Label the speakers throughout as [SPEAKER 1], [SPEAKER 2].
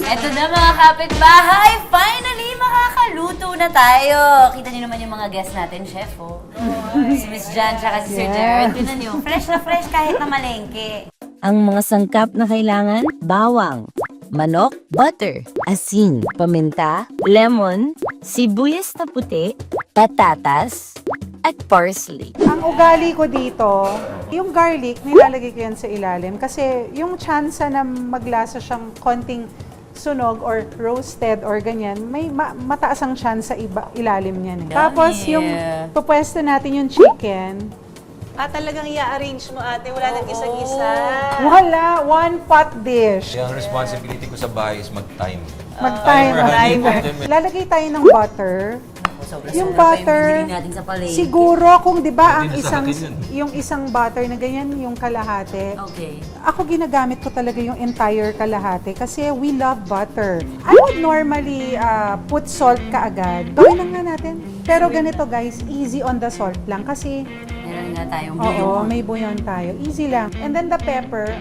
[SPEAKER 1] Eto na mga kapitbahay, finally makakaluto na tayo. Kita niyo naman yung mga guests natin, chef, oh. Si Miss Jan tsaka si Sir Jared. Tingnan niyo, fresh na fresh kahit na malengke.
[SPEAKER 2] Ang mga sangkap na kailangan, bawang, manok, butter, asin, paminta, lemon, sibuyas na puti, patatas, at parsley.
[SPEAKER 3] Ang ugali ko dito, yung garlic, nilalagay ko yan sa ilalim kasi yung chance na maglasa siyang konting sunog or roasted or ganyan, may mataas ang chance sa ilalim niyan. Tapos yung pupwesto natin yung chicken.
[SPEAKER 4] Talagang i-arrange mo ate, wala nang gisa-gisa.
[SPEAKER 3] Wala, one pot dish.
[SPEAKER 5] Kaya ang responsibility ko sa bahay is mag-time.
[SPEAKER 3] Mag-time. Lalagay tayo ng butter. Yung butter,
[SPEAKER 1] natin sa palengke.
[SPEAKER 3] siguro kung 'di ba ang
[SPEAKER 5] Pwede na sa
[SPEAKER 3] isang
[SPEAKER 5] akin yun.
[SPEAKER 3] yung isang butter na ganyan yung kalahati.
[SPEAKER 1] Okay.
[SPEAKER 3] Ako ginagamit ko talaga yung entire kalahati kasi we love butter. I would normally put salt kaagad. Gawin na nga natin. Pero ganito guys, easy on the salt lang kasi
[SPEAKER 1] Meron nga tayong
[SPEAKER 3] oo, may buyon tayo. Easy lang. And then the pepper,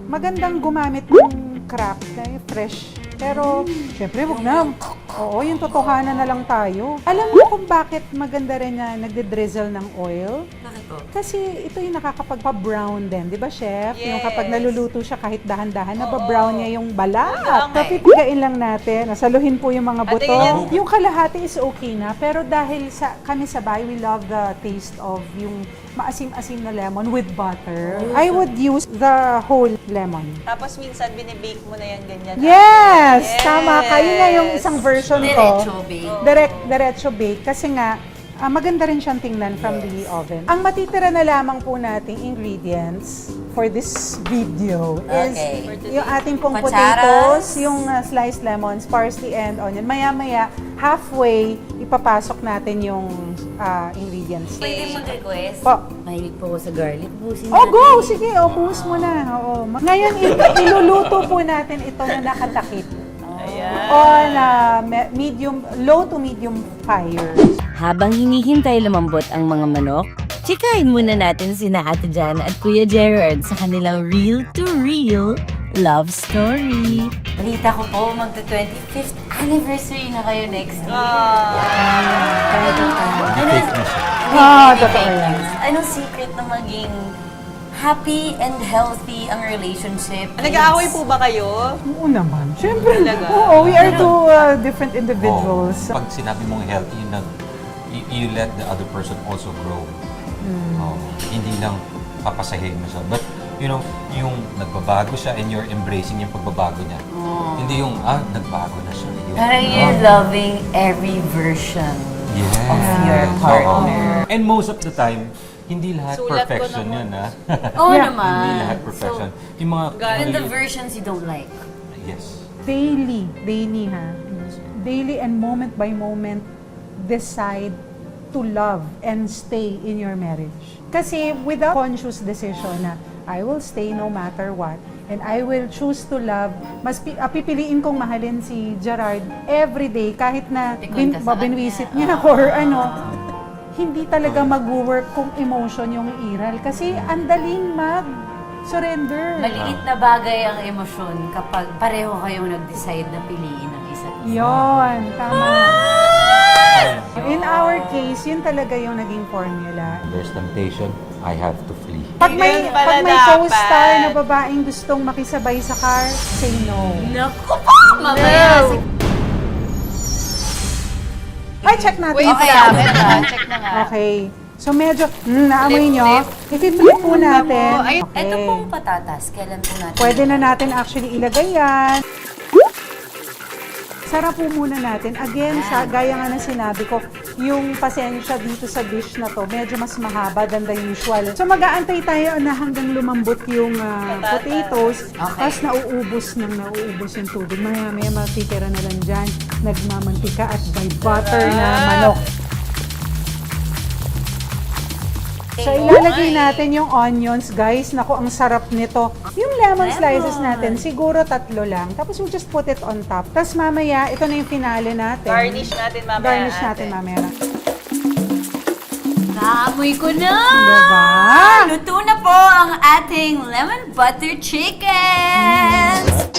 [SPEAKER 3] magandang gumamit ng cracked, fresh. Pero, syempre, wag na. Oo, yung totohanan na lang tayo. Alam mo kung bakit maganda rin na nagde-drizzle ng oil?
[SPEAKER 1] Bakit po?
[SPEAKER 3] Kasi ito yung nakakapagpa-brown din, di ba, chef? Yung
[SPEAKER 4] Yes.
[SPEAKER 3] kapag naluluto siya kahit dahan-dahan, naba-brown niya yung balat.
[SPEAKER 4] Okay.
[SPEAKER 3] Papipigain lang natin, nasaluhin po yung mga
[SPEAKER 4] Ate,
[SPEAKER 3] buto.
[SPEAKER 4] ganyan.
[SPEAKER 3] Yung kalahati is okay na, pero dahil kami sa bahay, we love the taste of yung maasim-asim na lemon with butter. I would use the whole lemon.
[SPEAKER 4] Tapos minsan binibake mo na yan ganyan.
[SPEAKER 3] Yes!
[SPEAKER 4] Yes.
[SPEAKER 3] Tama. Kayo nga yung isang version ko.
[SPEAKER 1] Diretso bake.
[SPEAKER 3] Diretso bake. Kasi nga, maganda rin siyang tingnan from the oven. Ang matitira na lamang po nating ingredients for this video is
[SPEAKER 1] Okay.
[SPEAKER 3] yung ating pong
[SPEAKER 1] Cucharas.
[SPEAKER 3] potatoes, yung sliced lemons, parsley and onion. Maya-maya, halfway, ipapasok natin yung ingredients.
[SPEAKER 1] Pwede mag-request?
[SPEAKER 3] Po.
[SPEAKER 1] Mahilig po ako sa garlic. Busin
[SPEAKER 3] Oh, go! Sige, buhos mo na. Oo. Ngayon, iluluto po natin ito na nakatakip. On low to medium fire.
[SPEAKER 2] Habang hinihintay lumambot ang mga manok, chikain muna natin sina Ate Jan at Kuya Gerard sa kanilang real-to-real love story.
[SPEAKER 1] Balita ko po, magta-25th anniversary na kayo next year.
[SPEAKER 3] Totoo yan.
[SPEAKER 1] Anong secret na maging happy and healthy ang relationship?
[SPEAKER 4] Nag-aaway po ba kayo?
[SPEAKER 3] Oo naman. Siyempre.
[SPEAKER 4] Talaga?
[SPEAKER 3] Oo, we are two different individuals.
[SPEAKER 5] Pag sinabi mong healthy, you let the other person also grow. Hindi lang papasahin mo siya. But, you know, yung nagbabago siya and you're embracing yung pagbabago niya. Hindi yung, nagbago na siya.
[SPEAKER 1] Parang you're loving every version of your partner.
[SPEAKER 5] And most of the time, hindi lahat
[SPEAKER 4] Sulat ko
[SPEAKER 5] perfection
[SPEAKER 4] naman.
[SPEAKER 5] yun, ha?
[SPEAKER 1] Oo
[SPEAKER 3] Yeah.
[SPEAKER 1] naman.
[SPEAKER 5] Hindi lahat perfection. Yung mga...
[SPEAKER 1] Even the versions you don't like.
[SPEAKER 5] Yes.
[SPEAKER 3] Daily ha. Daily and moment by moment, decide to love and stay in your marriage. Kasi without conscious decision na, I will stay no matter what, and I will choose to love, pipiliin kong mahalin si Gerard every day, kahit na
[SPEAKER 1] Pikon ka sa
[SPEAKER 3] binwisit
[SPEAKER 1] kanya.
[SPEAKER 3] niya or ano, hindi talaga mag-work kung emotion yung iral. Kasi ang daling surrender.
[SPEAKER 1] Maliit na bagay ang emosyon kapag pareho kayong nag-decide na piliin ang isa't isa.
[SPEAKER 3] Yon, tama. In our case, yun talaga yung naging formula.
[SPEAKER 5] There's temptation, I have to flee.
[SPEAKER 3] Pag may,
[SPEAKER 4] Yun pala
[SPEAKER 3] pag may
[SPEAKER 4] dapat.
[SPEAKER 3] co-star na babaeng gustong makisabay sa car, say no.
[SPEAKER 1] Naku po! Mamaya,
[SPEAKER 3] Ay, check natin.
[SPEAKER 4] Wait lang, eto, check na nga.
[SPEAKER 3] Okay. So medyo, naamoy nyo. I-flip po natin.
[SPEAKER 4] Ay,
[SPEAKER 3] Okay.
[SPEAKER 1] Ito pong patatas, kailan po natin?
[SPEAKER 3] Pwede na natin actually ilagay yan. Sarap po muna natin. Again, gaya nga ng sinabi ko, yung pasensya dito sa dish na to, medyo mas mahaba than the usual. So mag-aantay tayo na hanggang lumambot yung potatoes, tapos nauubos yung tubig. Maya-maya matitira na lang dyan, nagmamantika at by butter na manok. So ilalagay natin yung onions, guys. Naku, ang sarap nito. Yung lemon slices natin, siguro 3 lang. Tapos we'll just put it on top. Tapos mamaya, ito na yung finale natin.
[SPEAKER 4] Garnish natin mamaya.
[SPEAKER 3] Garnish
[SPEAKER 4] ate.
[SPEAKER 3] natin mamaya.
[SPEAKER 1] Naamoy ko na!
[SPEAKER 3] Diba?
[SPEAKER 1] Luto na po ang ating lemon butter chicken!